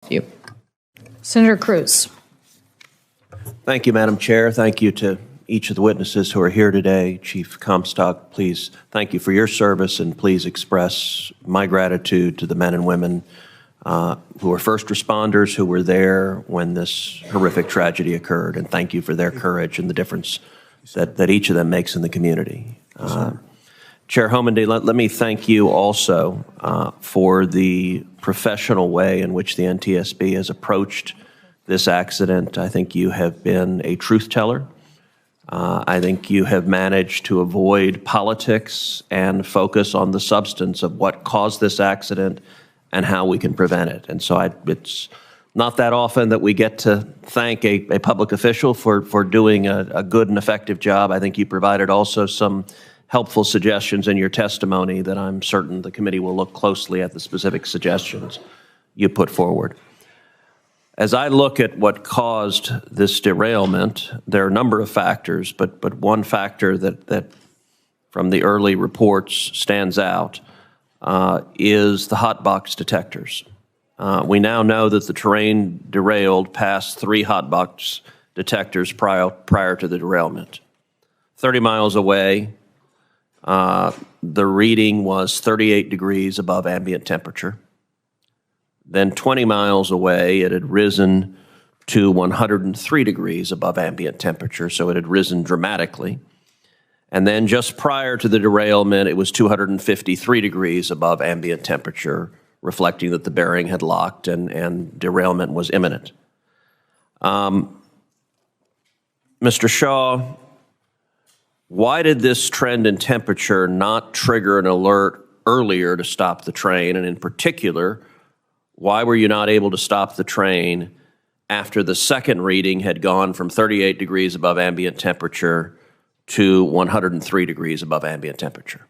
Thank you. Senator Cruz. Thank you, Madam Chair. Thank you to each of the witnesses who are here today. Chief Comstock, please thank you for your service, and please express my gratitude to the men and women who were first responders who were there when this horrific tragedy occurred, and thank you for their courage and the difference that each of them makes in the community. Chair Homendy, let me thank you also for the professional way in which the NTSB has approached this accident. I think you have been a truth teller. I think you have managed to avoid politics and focus on the substance of what caused this accident and how we can prevent it. And so it's not that often that we get to thank a public official for doing a good and effective job. I think you provided also some helpful suggestions in your testimony that I'm certain the committee will look closely at the specific suggestions you put forward. As I look at what caused this derailment, there are a number of factors, but one factor that from the early reports stands out is the hot box detectors. We now know that the terrain derailed past 3 hot box detectors prior to the derailment. 30 miles away, the reading was 38 degrees above ambient temperature. Then 20 miles away, it had risen to 103 degrees above ambient temperature, so it had risen dramatically. And then just prior to the derailment, it was 253 degrees above ambient temperature, reflecting that the bearing had locked and derailment was imminent. Mr. Shaw, why did this trend in temperature not trigger an alert earlier to stop the train? And in particular, why were you not able to stop the train after the second reading had gone from 38 degrees above ambient temperature to 103 degrees above ambient temperature?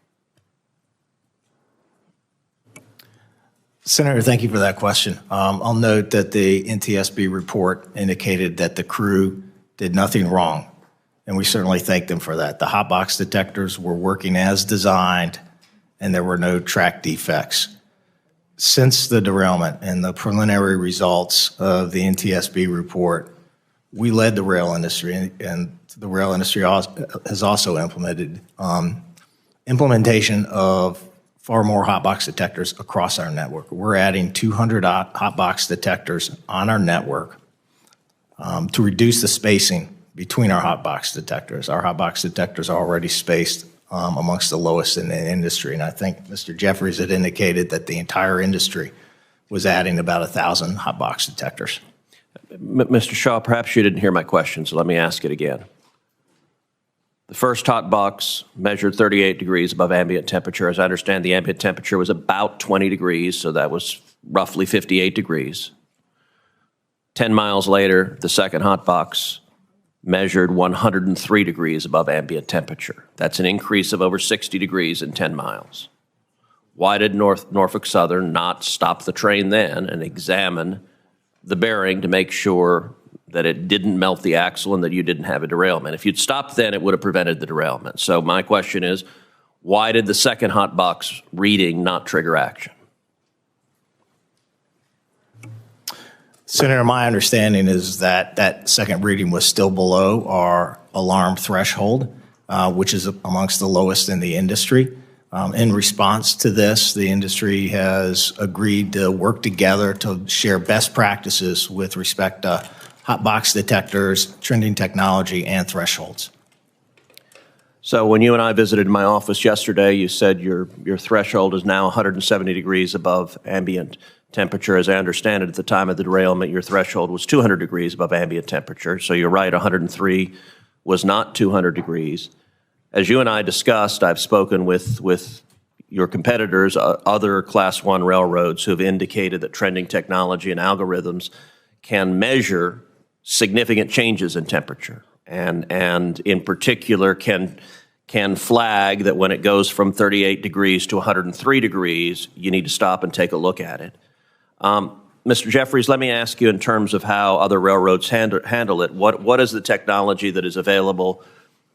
Senator, thank you for that question. I'll note that the NTSB report indicated that the crew did nothing wrong, and we certainly thank them for that. The hot box detectors were working as designed, and there were no track defects. Since the derailment and the preliminary results of the NTSB report, we led the rail industry, and the rail industry has also implemented implementation of far more hot box detectors across our network. We're adding 200 hot box detectors on our network to reduce the spacing between our hot box detectors. Our hot box detectors are already spaced amongst the lowest in the industry. And I think Mr. Jeffries had indicated that the entire industry was adding about 1,000 hot box detectors. Mr. Shaw, perhaps you didn't hear my question, so let me ask it again. The first hot box measured 38 degrees above ambient temperature. As I understand, the ambient temperature was about 20 degrees, so that was roughly 58 degrees. 10 miles later, the second hot box measured 103 degrees above ambient temperature. That's an increase of over 60 degrees in 10 miles. Why did Norfolk Southern not stop the train then and examine the bearing to make sure that it didn't melt the axle and that you didn't have a derailment? If you'd stopped then, it would have prevented the derailment. So my question is, why did the second hot box reading not trigger action? Senator, my understanding is that that second reading was still below our alarm threshold, which is amongst the lowest in the industry. In response to this, the industry has agreed to work together to share best practices with respect to hot box detectors, trending technology, and thresholds. So when you and I visited my office yesterday, you said your threshold is now 170 degrees above ambient temperature. As I understand it, at the time of the derailment, your threshold was 200 degrees above ambient temperature. So you're right, 103 was not 200 degrees. As you and I discussed, I've spoken with your competitors, other Class 1 railroads who have indicated that trending technology and algorithms can measure significant changes in temperature, and in particular can flag that when it goes from 38 degrees to 103 degrees, you need to stop and take a look at it. Mr. Jeffries, let me ask you in terms of how other railroads handle it. What is the technology that is available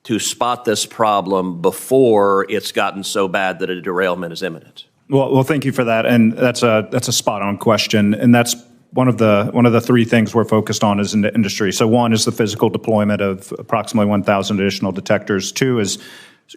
to spot this problem before it's gotten so bad that a derailment is imminent? Well, thank you for that, and that's a spot-on question, and that's one of the three things we're focused on as in the industry. So one is the physical deployment of approximately 1,000 additional detectors. Two is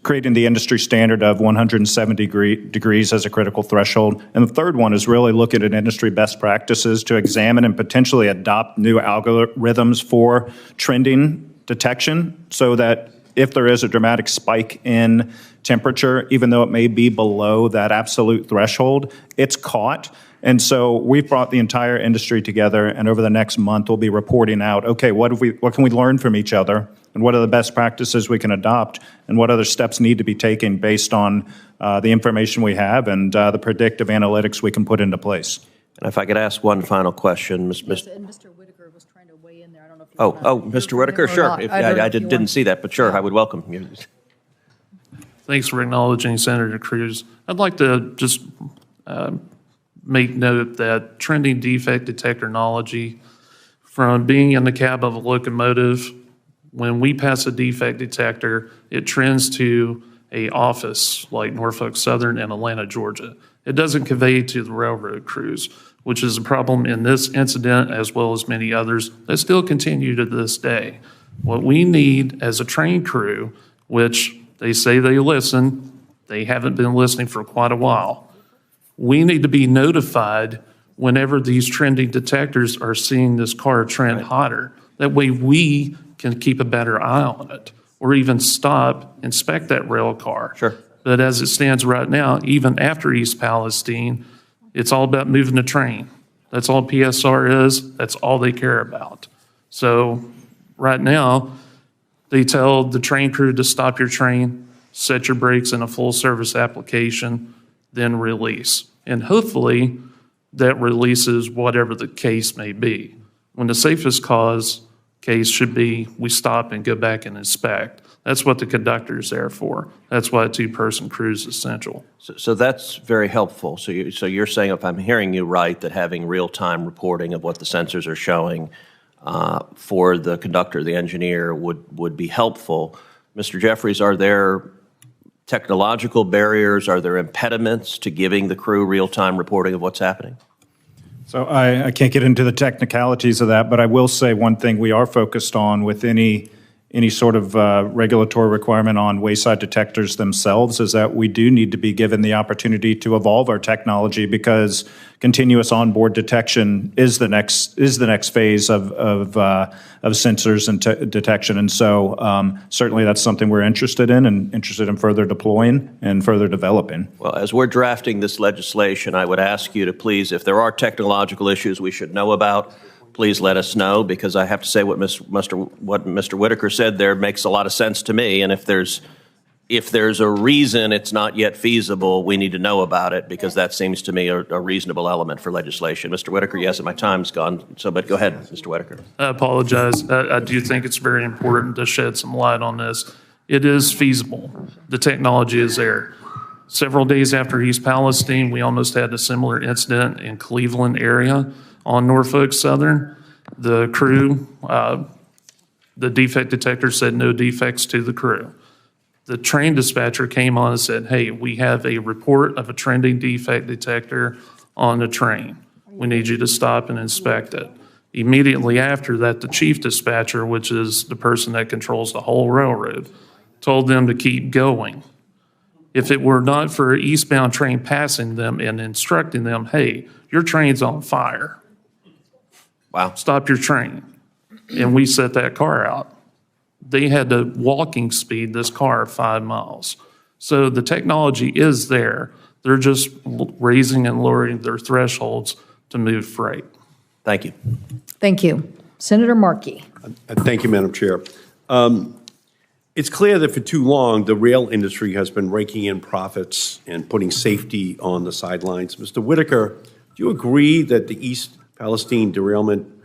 creating the industry standard of 170 degrees as a critical threshold. And the third one is really looking at industry best practices to examine and potentially adopt new algorithms for trending detection so that if there is a dramatic spike in temperature, even though it may be below that absolute threshold, it's caught. And so we've brought the entire industry together, and over the next month, we'll be reporting out, okay, what can we learn from each other, and what are the best practices we can adopt, and what other steps need to be taken based on the information we have and the predictive analytics we can put into place. And if I could ask one final question, Yes, and Mr. Whitaker was trying to weigh in there. I don't know if you Mr. Whitaker, sure. I didn't see that, but sure, I would welcome you. Thanks for acknowledging Senator Cruz. I'd like to just make note that trending defect detector technology, from being in the cab of a locomotive, when we pass a defect detector, it trends to a office like Norfolk Southern and Atlanta, Georgia. It doesn't convey to the railroad crews, which is a problem in this incident as well as many others that still continue to this day. What we need as a train crew, which they say they listen, they haven't been listening for quite a while. We need to be notified whenever these trending detectors are seeing this car trend hotter. That way we can keep a better eye on it or even stop, inspect that rail car. Sure. But as it stands right now, even after East Palestine, it's all about moving the train. That's all PSR is. That's all they care about. So right now, they tell the train crew to stop your train, set your brakes in a full service application, then release. And hopefully that releases whatever the case may be. When the safest cause case should be, we stop and go back and inspect. That's what the conductor is there for. That's why a two-person crew is essential. So that's very helpful. So you're saying, if I'm hearing you right, that having real-time reporting of what the sensors are showing for the conductor, the engineer, would be helpful. Mr. Jeffries, are there technological barriers? Are there impediments to giving the crew real-time reporting of what's happening? So I can't get into the technicalities of that, but I will say one thing we are focused on with any sort of regulatory requirement on wayside detectors themselves is that we do need to be given the opportunity to evolve our technology, because continuous onboard detection is the next phase of sensors and detection. And so certainly that's something we're interested in further deploying and further developing. Well, as we're drafting this legislation, I would ask you to please, if there are technological issues we should know about, please let us know, because I have to say what Mr. Whitaker said there makes a lot of sense to me. And if there's a reason it's not yet feasible, we need to know about it, because that seems to me a reasonable element for legislation. Mr. Whitaker, yes, and my time's gone, but go ahead, Mr. Whitaker. I apologize. I do think it's very important to shed some light on this. It is feasible. The technology is there. Several days after East Palestine, we almost had a similar incident in Cleveland area on Norfolk Southern. The crew, the defect detector said no defects to the crew. The train dispatcher came on and said, hey, we have a report of a trending defect detector on the train. We need you to stop and inspect it. Immediately after that, the chief dispatcher, which is the person that controls the whole railroad, told them to keep going. If it were not for an eastbound train passing them and instructing them, hey, your train's on fire. Wow. Stop your train. And we set that car out. They had to walking speed this car 5 miles. So the technology is there. They're just raising and lowering their thresholds to move freight. Thank you. Thank you. Senator Markey. Thank you, Madam Chair. It's clear that for too long, the rail industry has been raking in profits and putting safety on the sidelines. Mr. Whitaker, do you agree that the East Palestine derailment